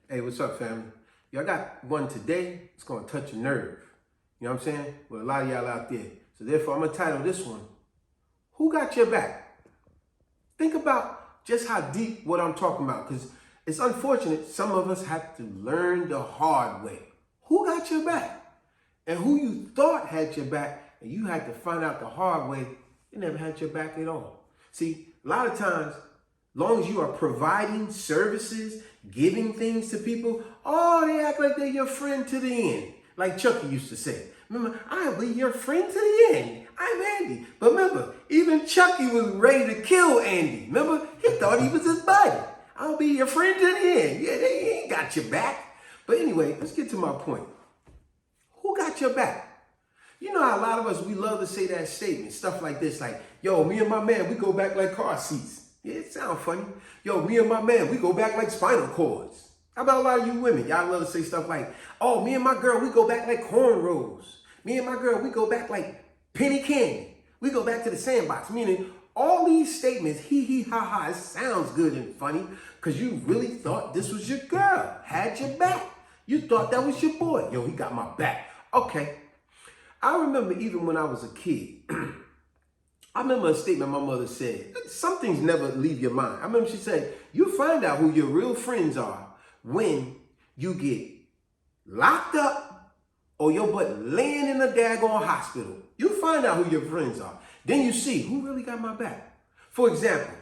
Hey, what's up, family? Y'all got one today. It's gonna touch a nerve. You know what I'm saying? With a lot of y'all out there. So therefore, I'm gonna title this one, Who Got Your Back? Think about just how deep what I'm talking about, because it's unfortunate some of us have to learn the hard way. Who got your back? And who you thought had your back, and you had to find out the hard way, they never had your back at all. See, a lot of times, long as you are providing services, giving things to people, oh, they act like they're your friend to the end. Like Chucky used to say. Remember, I'll be your friend to the end. I'm Andy. But remember, even Chucky was ready to kill Andy. Remember, he thought he was his buddy. I'll be your friend to the end. Yeah, they ain't got your back. But anyway, let's get to my point. Who got your back? You know how a lot of us, we love to say that statement, stuff like this, like, yo, me and my man, we go back like car seats. Yeah, it sounds funny. Yo, me and my man, we go back like spinal cords. How about a lot of you women? Y'all love to say stuff like, oh, me and my girl, we go back like cornrows. Me and my girl, we go back like penny candy. We go back to the sandbox. Meaning, all these statements, hee, ha, ha, it sounds good and funny because you really thought this was your girl, had your back. You thought that was your boy. Yo, he got my back. Okay. I remember even when I was a kid, I remember a statement my mother said, some things never leave your mind. I remember she said, you find out who your real friends are when you get locked up or your butt laying in a daggone hospital. You find out who your friends are. Then you see who really got my back. For example,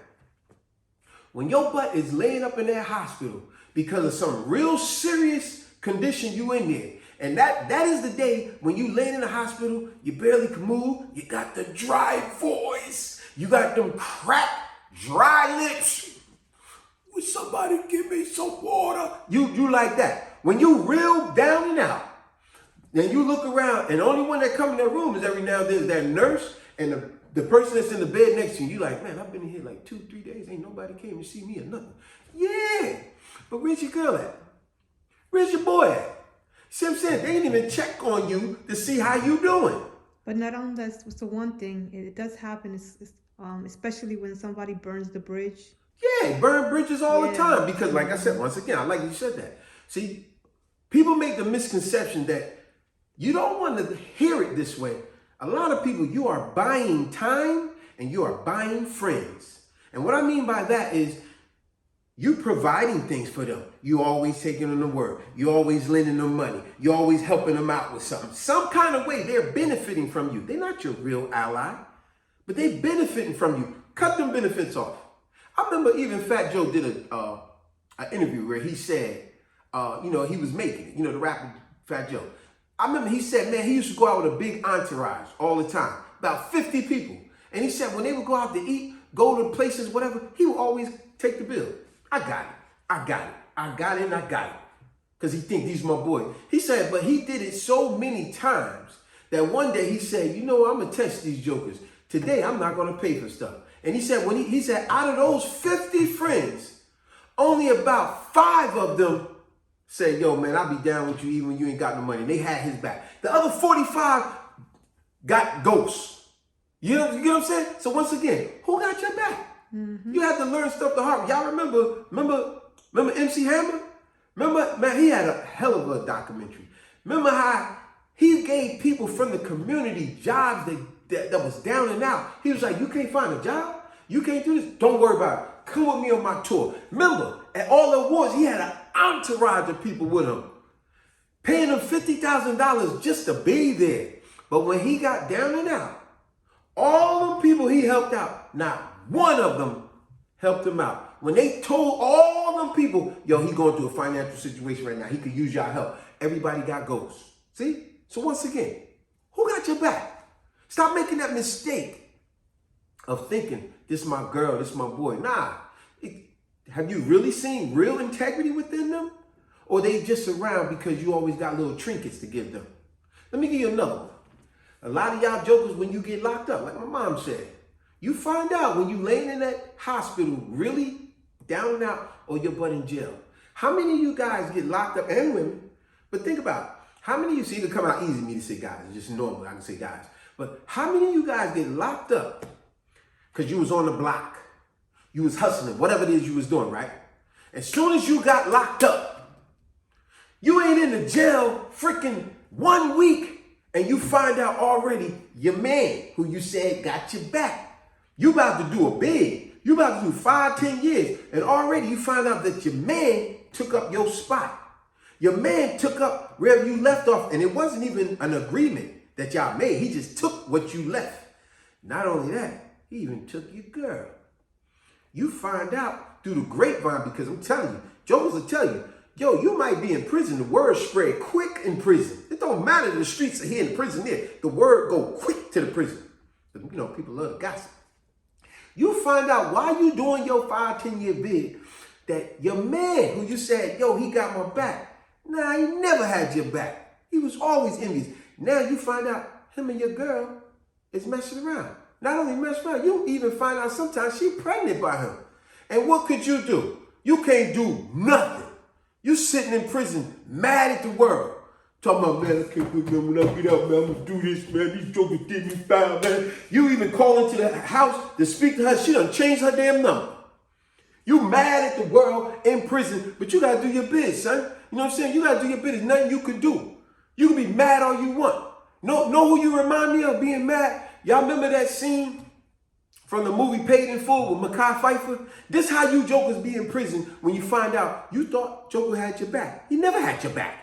when your butt is laying up in that hospital because of some real serious condition you in there, and that is the day when you laying in the hospital, you barely can move, you got the dry voice, you got them cracked, dry lips. Would somebody give me some water? You like that. When you real down and out, then you look around, and the only one that come in that room is every now and then is that nurse and the person that's in the bed next to you. You like, man, I've been in here like 2-3 days, ain't nobody came to see me or nothing. Yeah, but where's your girl at? Where's your boy at? See what I'm saying? They didn't even check on you to see how you doing. But not only that's the one thing, it does happen, especially when somebody burns the bridge. Yeah, burn bridges all the time because, like I said, once again, I like you said that. See, people make the misconception that you don't want to hear it this way. A lot of people, you are buying time and you are buying friends. And what I mean by that is you providing things for them. You always taking them to work. You always lending them money. You always helping them out with something. Some kind of way they're benefiting from you. They're not your real ally, but they benefiting from you. Cut them benefits off. I remember even Fat Joe did an interview where he said, he was making it. The rapper Fat Joe. I remember he said, man, he used to go out with a big entourage all the time, about 50 people. And he said when they would go out to eat, go to places, whatever, he would always take the bill. I got it. Because he think these my boys. He said, but he did it so many times that one day he said, I'm going to test these jokers. Today, I'm not going to pay for stuff. And he said, he said, out of those 50 friends, only about 5 of them said, yo, man, I'll be down with you even when you ain't got no money. And they had his back. The other 45 got ghosts. You know what I'm saying? So once again, who got your back? Mm-hmm. You have to learn stuff the hard way. Y'all remember MC Hammer? Remember, man, he had a hell of a documentary. Remember how he gave people from the community jobs that was down and out. He was like, you can't find a job? You can't do this? Don't worry about it. Come with me on my tour. Remember, at all the awards, he had an entourage of people with him, paying them $50,000 just to be there. But when he got down and out, all the people he helped out, not one of them helped him out. When they told all them people, yo, he going through a financial situation right now. He could use y'all help. Everybody got ghosts. See? So once again, who got your back? Stop making that mistake of thinking, this is my girl, this is my boy. Nah. Have you really seen real integrity within them? Or they just around because you always got little trinkets to give them? Let me give you another one. A lot of y'all jokers, when you get locked up, like my mom said, you find out when you laying in that hospital really down and out or your butt in jail. How many of you guys get locked up, and women, but think about it. How many of you, see, it can come out easy for me to say guys, it's just normal, I can say guys. But how many of you guys get locked up because you was on the block, you was hustling, whatever it is you was doing, right? As soon as you got locked up, You ain't in the jail freaking 1 week and you find out already your man who you said got your back. You about to do a bid. You about to do 5, 10 years. And already you find out that your man took up your spot. Your man took up wherever you left off. And it wasn't even an agreement that y'all made. He just took what you left. Not only that, he even took your girl. You find out through the grapevine, because I'm telling you, jokers will tell you, yo, you might be in prison. The word spread quick in prison. It don't matter the streets are here in the prison there. The word go quick to the prison. You know, people love to gossip. You find out while you doing your 5, 10 year bid that your man who you said, yo, he got my back. Nah, he never had your back. He was always envious. Now you find out him and your girl is messing around. Not only messing around, you even find out sometimes she pregnant by him. And what could you do? You can't do nothing. You sitting in prison, mad at the world. Talking about, man, I can't do nothing when I get out, man. I'm going to do this, man. These jokers did me foul, man. You even call into the house to speak to her. She done changed her damn number. You mad at the world in prison, but you got to do your biz, son. You know what I'm saying? You got to do your biz. There's nothing you can do. You can be mad all you want. Know who you remind me of being mad? Y'all remember that scene from the movie Paid in Full with Mekhi Phifer? This how you jokers be in prison when you find out you thought Joker had your back. He never had your back.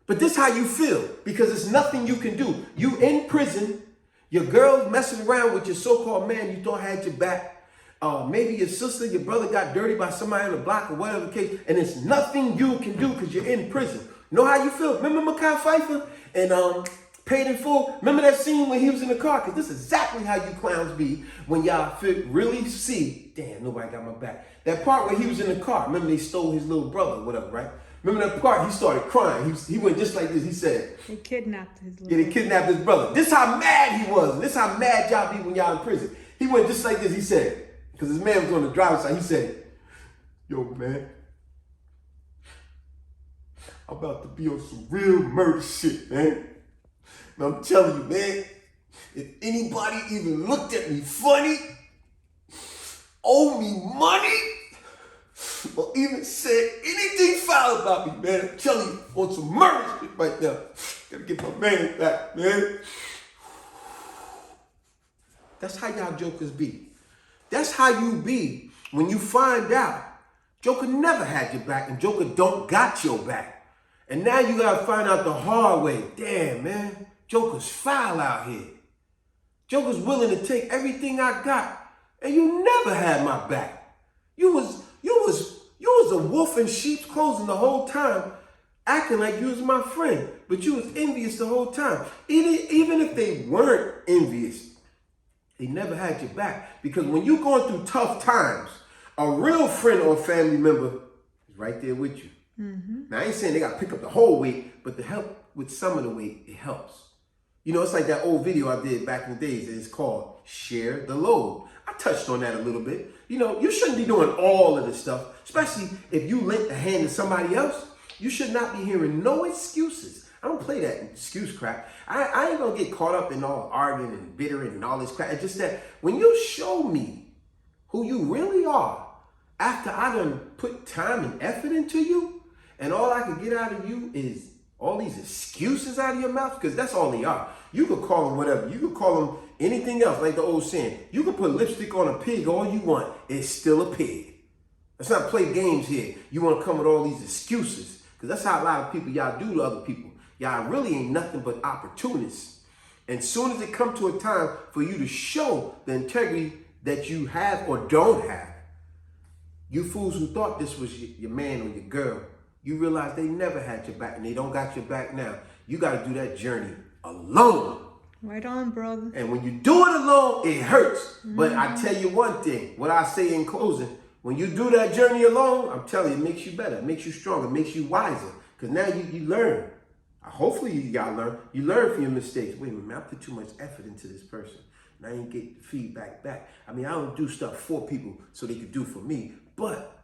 But this how you feel because there's nothing you can do. You in prison, your girl's messing around with your so-called man you thought had your back. Maybe your sister, your brother got dirty by somebody on the block or whatever the case, and there's nothing you can do because you're in prison. Know how you feel? Remember Mekhi Phifer and Paid in Full? Remember that scene when he was in the car? Because this is exactly how you clowns be when y'all really see, damn, nobody got my back. That part where he was in the car, remember they stole his little brother or whatever, right? Remember that part? He started crying. He went just like this. He said, They kidnapped his little yeah, they kidnapped his brother. This how mad he was. This how mad y'all be when y'all in prison. He went just like this. He said, because his man was on the driver's side, he said, yo, man, I'm about to be on some real murder shit, man. And I'm telling you, man, if anybody even looked at me funny, owe me money, or even said anything foul about me, man, I'm telling you, on some murder shit right now. Gotta get my man back, man. That's how y'all jokers be. That's how you be when you find out Joker never had your back and Joker don't got your back. And now you gotta find out the hard way. Damn, man, Joker's foul out here. Joker's willing to take everything I got, and you never had my back. You was a wolf in sheep's clothing the whole time, acting like you was my friend, but you was envious the whole time. Even if they weren't envious, they never had your back. Because when you're going through tough times, a real friend or family member is right there with you. Mm-hmm. Now, I ain't saying they got to pick up the whole weight, but to help with some of the weight, it helps. You know, it's like that old video I did back in the days. It's called Share the Load. I touched on that a little bit. You know, you shouldn't be doing all of this stuff, especially if you lent a hand to somebody else. You should not be hearing no excuses. I don't play that excuse crap. I ain't going to get caught up in all arguing and bittering and all this crap. It's just that when you show me who you really are, after I done put time and effort into you, and all I can get out of you is all these excuses out of your mouth, because that's all they are. You could call them whatever. You could call them anything else, like the old saying. You could put lipstick on a pig all you want. It's still a pig. Let's not play games here. You want to come with all these excuses, because that's how a lot of people y'all do to other people. Y'all really ain't nothing but opportunists. And soon as it comes to a time for you to show the integrity that you have or don't have, you fools who thought this was your man or your girl, you realize they never had your back and they don't got your back now. You got to do that journey alone. Right on, brother. And when you do it alone, it hurts. Mm-hmm. But I tell you one thing, what I say in closing, when you do that journey alone, I'm telling you, it makes you better, it makes you stronger, it makes you wiser. Because now you learn. Hopefully y'all learn. You learn from your mistakes. Wait a minute, man, I put too much effort into this person, and I ain't get feedback back. I mean, I don't do stuff for people so they could do for me. But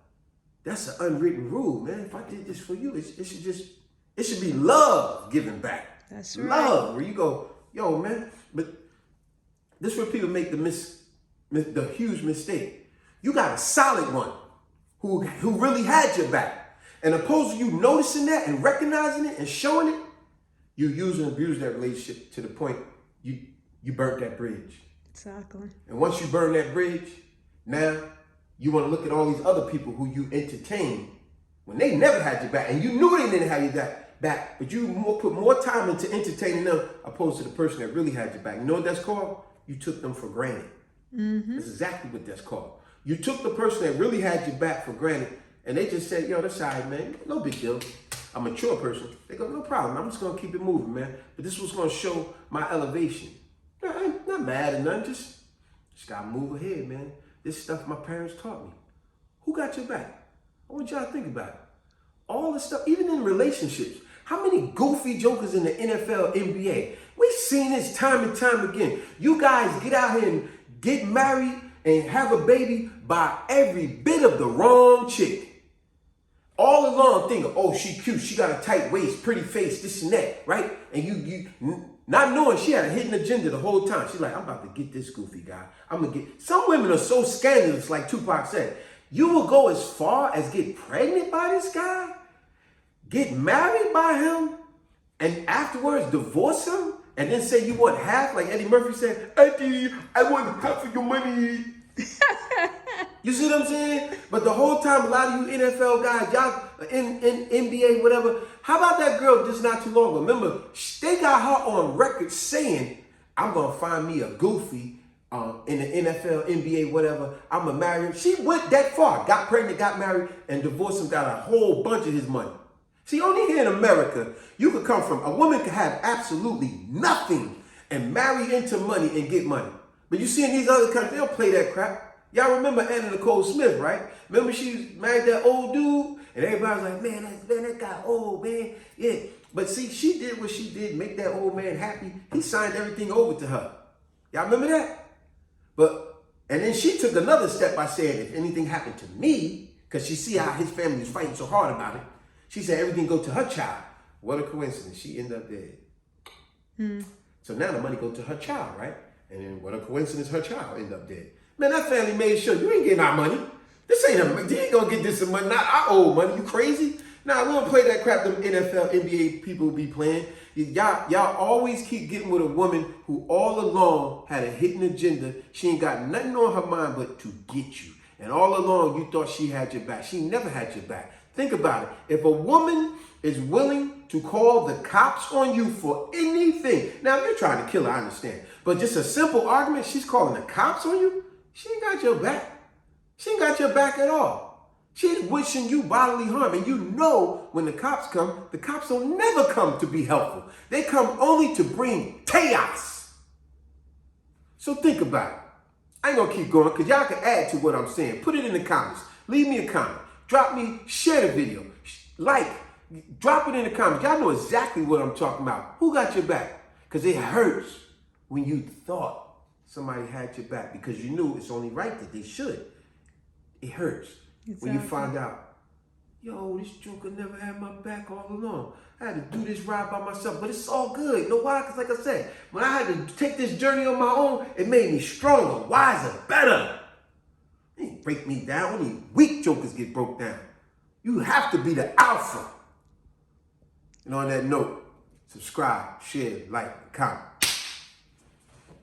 that's an unwritten rule, man. If I did this for you, it should be love given back. That's right. Love, where you go, yo, man. But this is where people make the huge mistake. You got a solid one who really had your back. And opposed to you noticing that and recognizing it and showing it, you use and abuse that relationship to the point you burnt that bridge. Exactly. And once you burn that bridge, now you want to look at all these other people who you entertained when they never had your back, and you knew they didn't have your back, but you put more time into entertaining them opposed to the person that really had your back. You know what that's called? You took them for granted. That's exactly what that's called. You took the person that really had your back for granted, and they just said, yo, that's all right, man. No big deal. A mature person, they go, no problem. I'm just going to keep it moving, man. But this was going to show my elevation. I'm not mad or nothing. Just got to move ahead, man. This stuff my parents taught me. Who got your back? I want y'all to think about it. All this stuff, even in relationships. How many goofy jokers in the NFL, NBA? We've seen this time and time again. You guys get out here and get married and have a baby by every bit of the wrong chick. All along thinking, oh, she cute, she got a tight waist, pretty face, this and that, right? And you not knowing she had a hidden agenda the whole time. She's like, I'm about to get this goofy guy. I'm gonna get. Some women are so scandalous, like Tupac said. You will go as far as get pregnant by this guy, get married by him, and afterwards divorce him, and then say you want half, like Eddie Murphy said, Eddie, I want half of your money. You see what I'm saying? But the whole time, a lot of you NFL guys, y'all in NBA, whatever, how about that girl just not too long ago? Remember, they got her on record saying, I'm going to find me a goofy in the NFL, NBA, whatever. I'm going to marry him. She went that far, got pregnant, got married, and divorced him, got a whole bunch of his money. See, only here in America, you could come from, a woman could have absolutely nothing and marry into money and get money. But you see in these other countries, they don't play that crap. Y'all remember Anna Nicole Smith, right? Remember she married that old dude? And everybody's like, man, that guy old, man. Yeah. But see, she did what she did, make that old man happy. He signed everything over to her. Y'all remember that? And then she took another step by saying, if anything happened to me, because she see how his family was fighting so hard about it, she said everything go to her child. What a coincidence. She ended up dead. So now the money go to her child, right? And then what a coincidence, her child ended up dead. Man, that family made sure you ain't getting our money. This ain't you ain't gonna get this money, not our old money. You crazy? Nah, we don't play that crap them NFL, NBA people be playing. Y'all always keep getting with a woman who all along had a hidden agenda. She ain't got nothing on her mind but to get you. And all along you thought she had your back. She never had your back. Think about it. If a woman is willing to call the cops on you for anything, now if you're trying to kill her, I understand. But just a simple argument, she's calling the cops on you? She ain't got your back. She ain't got your back at all. She's wishing you bodily harm. And you know when the cops don't never come to be helpful. They come only to bring chaos. So think about it. I ain't gonna keep going because y'all can add to what I'm saying. Put it in the comments. Leave me a comment. Drop me, share the video. Drop it in the comments. Y'all know exactly what I'm talking about. Who got your back? Because it hurts when you thought somebody had your back because you knew it's only right that they should. It hurts when you find out, yo, this joker never had my back all along. I had to do this ride by myself, but it's all good. You know why? Because like I said, when I had to take this journey on my own, it made me stronger, wiser, better. It didn't break me down. Only weak jokers get broke down. You have to be the alpha. And on that note, subscribe, share, like, comment.